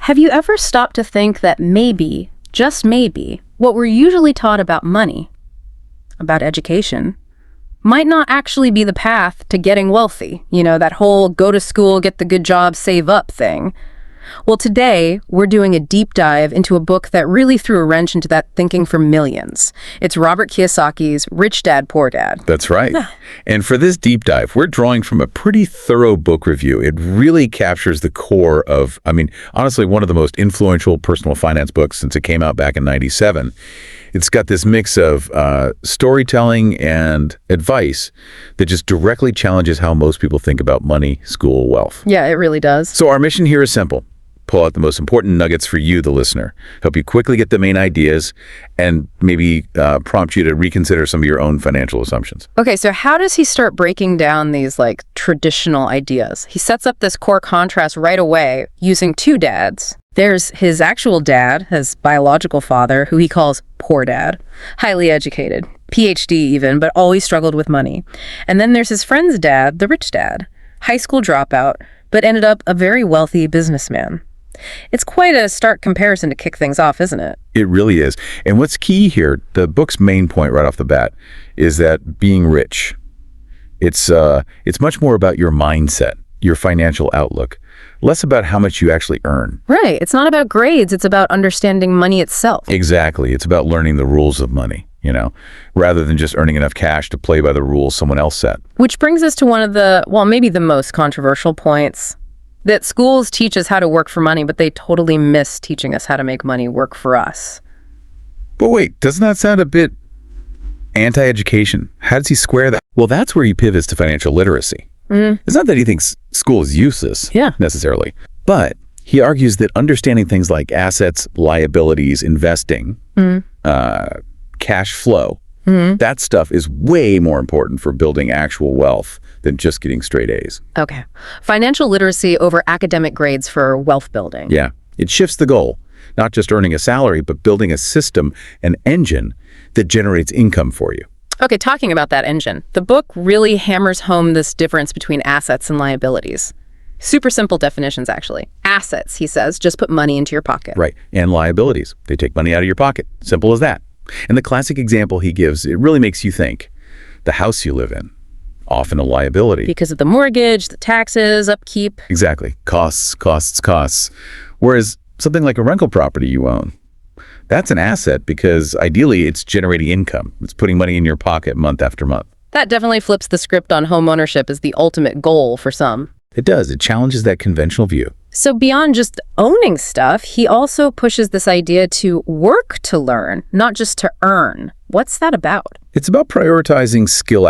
Have you ever stopped to think that maybe, just maybe, what we're usually taught about money, about education, might not actually be the path to getting wealthy? You know, that whole go to school, get the good job, save up thing. Well, today, we're doing a deep dive into a book that really threw a wrench into that thinking for millions. It's Robert Kiyosaki's Rich Dad, Poor Dad. That's right. And for this deep dive, we're drawing from a pretty thorough book review. It really captures the core of, honestly, one of the most influential personal finance books since it came out back in '97. It's got this mix of storytelling and advice that just directly challenges how most people think about money, school, wealth. Yeah, it really does. So our mission here is simple. Pull out the most important nuggets for you, the listener. Help you quickly get the main ideas and maybe prompt you to reconsider some of your own financial assumptions. Okay, so how does he start breaking down these traditional ideas? He sets up this core contrast right away using two dads. There's his actual dad, his biological father, who he calls Poor Dad, highly educated, PhD even, but always struggled with money. And then there's his friend's dad, the Rich Dad, high school dropout, but ended up a very wealthy businessman. It's quite a stark comparison to kick things off, isn't it? It really is. And what's key here, the book's main point right off the bat, is that being rich, it's much more about your mindset, your financial outlook, less about how much you actually earn. Right. It's not about grades. It's about understanding money itself. Exactly. It's about learning the rules of money, rather than just earning enough cash to play by the rules someone else set. Which brings us to one of the, maybe the most controversial points, that schools teach us how to work for money, but they totally miss teaching us how to make money work for us. But wait, doesn't that sound a bit anti-education? How does he square that? Well, that's where he pivots to financial literacy. It's not that he thinks school is useless, necessarily, but he argues that understanding things like assets, liabilities, investing, cash flow, that stuff is way more important for building actual wealth than just getting straight A's. Okay. Financial literacy over academic grades for wealth building. Yeah. It shifts the goal, not just earning a salary, but building a system, an engine that generates income for you. Okay, talking about that engine, the book really hammers home this difference between assets and liabilities. Super simple definitions, actually. Assets, he says, just put money into your pocket. Right. And liabilities, they take money out of your pocket. Simple as that. And the classic example he gives, it really makes you think. The house you live in, often a liability. Because of the mortgage, the taxes, upkeep. Exactly. Costs, costs, costs. Whereas something like a rental property you own, that's an asset because ideally it's generating income. It's putting money in your pocket month after month. That definitely flips the script on home ownership as the ultimate goal for some. It does. It challenges that conventional view. So beyond just owning stuff, he also pushes this idea to work to learn, not just to earn. What's that about? It's about prioritizing skill